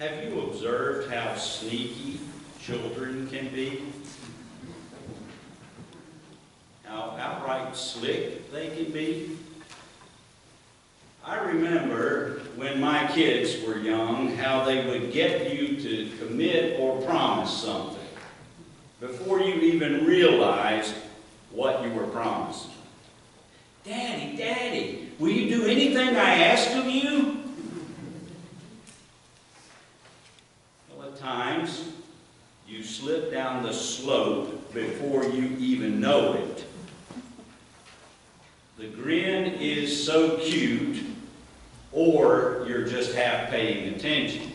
Have you observed how sneaky children can be? How outright slick they can be? I remember when my kids were young, how they would get you to commit or promise something before you even realized what you were promising. Daddy, Daddy, will you do anything I ask of you? Well, at times, you slip down the slope before you even know it. The grin is so cute, or you're just half paying attention.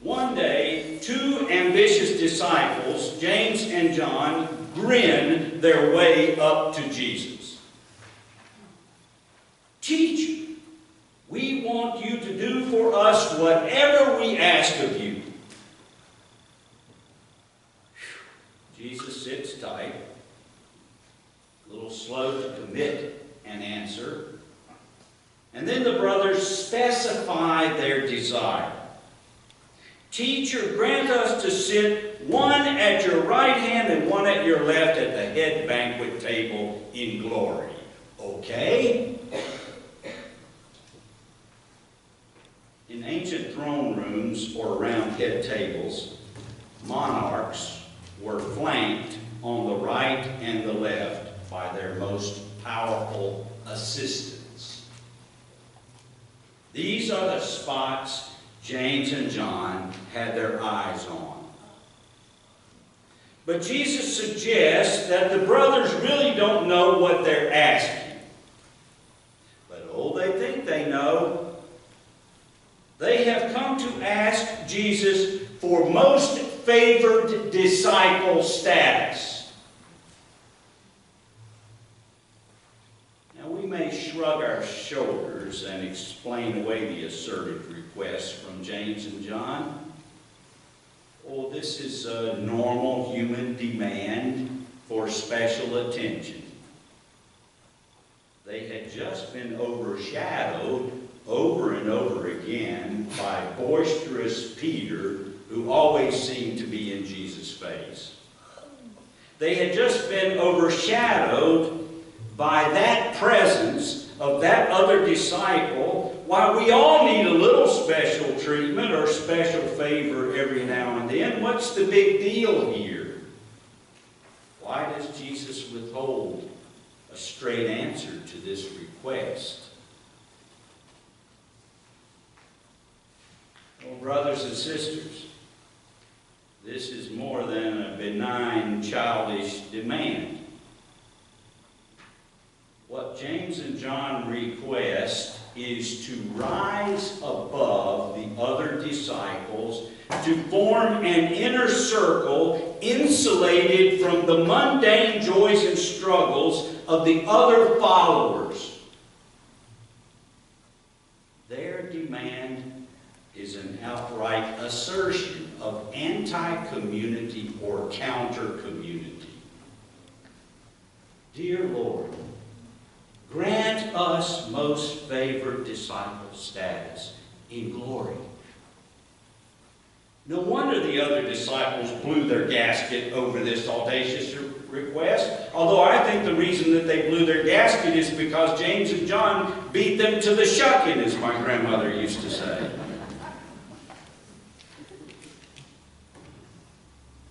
One day, two ambitious disciples, James and John, grinned their way up to Jesus. Teacher, we want you to do for us whatever we ask of you. Jesus sits tight, a little slow to commit an answer. And then the brothers specify their desire. Teacher, grant us to sit one at your right hand and one at your left at the head banquet table in glory. Okay? In ancient throne rooms or round head tables, monarchs were flanked on the right and the left by their most powerful assistants. These are the spots James and John had their eyes on. But Jesus suggests that the brothers really don't know what they're asking. But oh, they think they know. They have come to ask Jesus for most favored disciple status. Now we may shrug our shoulders and explain away the assertive request from James and John. Oh, this is a normal human demand for special attention. They had just been overshadowed over and over again by boisterous Peter, who always seemed to be in Jesus' face. They had just been overshadowed by that presence of that other disciple, while we all need a little special treatment or special favor every now and then. What's the big deal here? Why does Jesus withhold a straight answer to this request? Well, brothers and sisters, this is more than a benign, childish demand. What James and John request is to rise above the other disciples, to form an inner circle insulated from the mundane joys and struggles of the other followers. Their demand is an outright assertion of anti-community or counter-community. Dear Lord, grant us most favored disciple status in glory. No wonder the other disciples blew their gasket over this audacious request, although I think the reason that they blew their gasket is because James and John beat them to the shucking, as my grandmother used to say.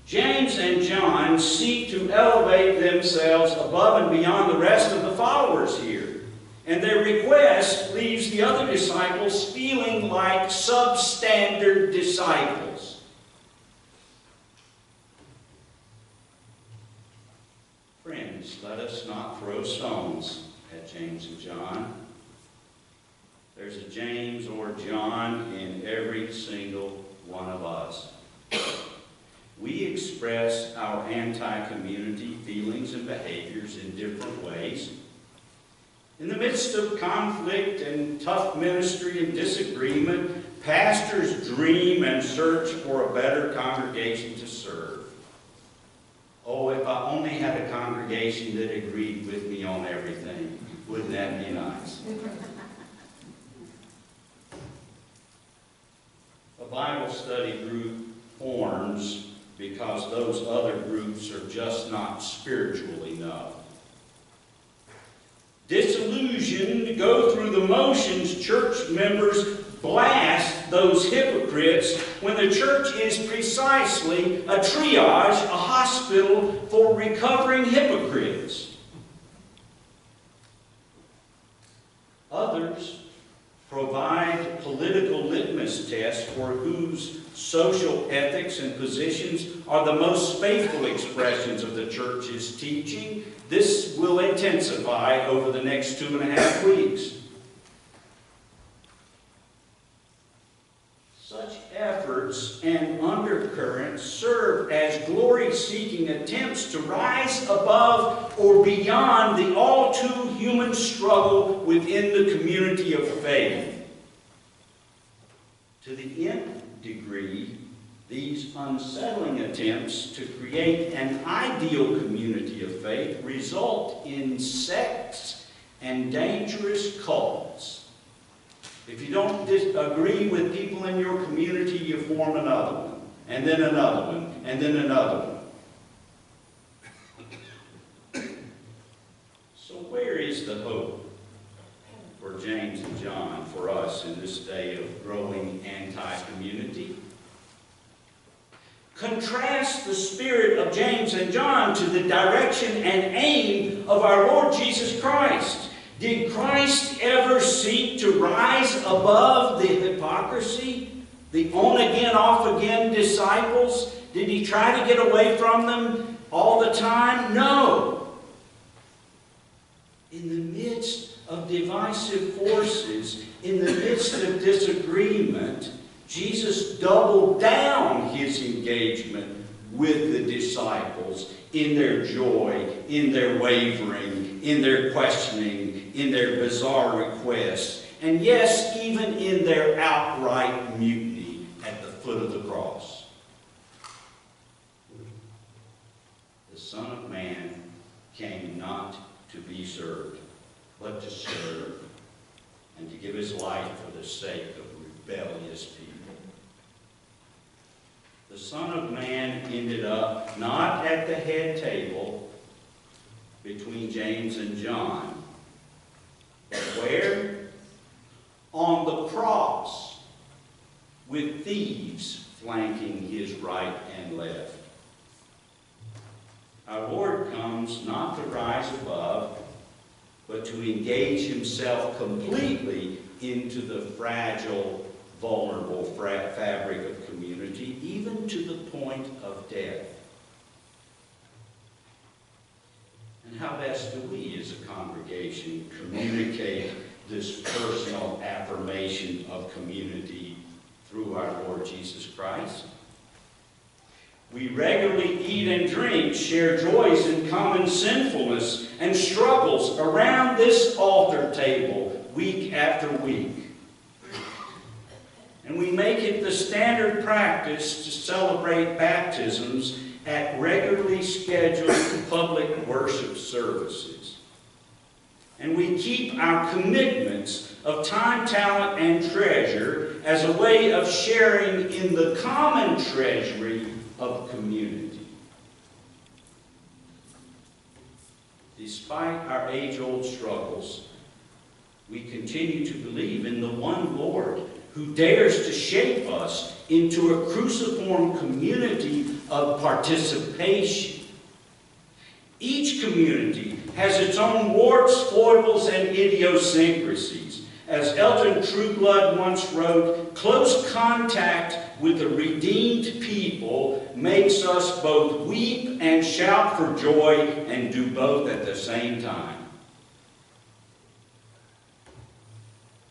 James and John seek to elevate themselves above and beyond the rest of the followers here. And their request leaves the other disciples feeling like substandard disciples. Friends, let us not throw stones at James and John. There's a James or John in every single one of us. We express our anti-community feelings and behaviors in different ways. In the midst of conflict and tough ministry and disagreement, pastors dream and search for a better congregation to serve. Oh, if I only had a congregation that agreed with me on everything, wouldn't that be nice? study group forms because those other groups are just not spiritual enough. Disillusioned to go through the motions, church members blast those hypocrites when the church is precisely a triage, a hospital for recovering hypocrites. Others provide political litmus tests for whose social ethics and positions are the most faithful expressions of the church's teaching. This will intensify over the next 2.5 weeks. Such efforts and undercurrents serve as glory-seeking attempts to rise above or beyond the all-too-human struggle within the community of faith. To the nth degree, these unsettling attempts to create an ideal community of faith result in sects and dangerous cults. If you don't agree with people in your community, you form another one, and then another one, and then another one. So where is the hope for James and John, for us in this day of growing anti-community? Contrast the spirit of James and John to the direction and aim of our Lord Jesus Christ. Did Christ ever seek to rise above the hypocrisy, the on-again, off-again disciples? Did he try to get away from them all the time? No. In the midst of divisive forces, in the midst of disagreement, Jesus doubled down his engagement with the disciples in their joy, in their wavering, in their questioning, in their bizarre requests, and yes, even in their outright mutiny at the foot of the cross. The Son of Man came not to be served, but to serve, and to give his life for the sake of rebellious people. The Son of Man ended up not at the head table between James and John, but where? On the cross, with thieves flanking his right and left. Our Lord comes not to rise above, but to engage himself completely into the fragile, vulnerable fabric of community, even to the point of death. And how best do we, as a congregation, communicate this personal affirmation of community through our Lord Jesus Christ? We regularly eat and drink, share joys in common sinfulness and struggles around this altar table week after week. And we make it the standard practice to celebrate baptisms at regularly scheduled public worship services. And we keep our commitments of time, talent, and treasure as a way of sharing in the common treasury of community. Despite our age-old struggles, we continue to believe in the one Lord who dares to shape us into a cruciform community of participation. Each community has its own warts, foibles, and idiosyncrasies. As Elton Trueblood once wrote, close contact with the redeemed people makes us both weep and shout for joy and do both at the same time.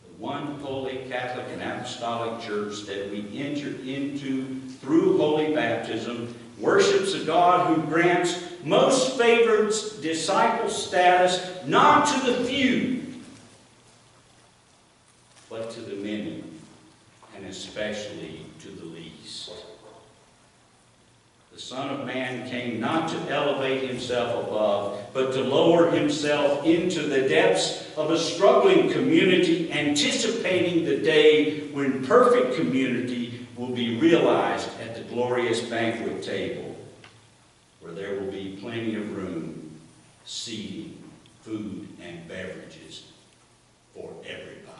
The one holy Catholic and Apostolic Church that we enter into through holy baptism worships a God who grants most favored disciple status not to the few, but to the many, and especially to the least. The Son of Man came not to elevate himself above, but to lower himself into the depths of a struggling community, anticipating the day when perfect community will be realized at the glorious banquet table, where there will be plenty of room, seating, food, and beverages for everybody.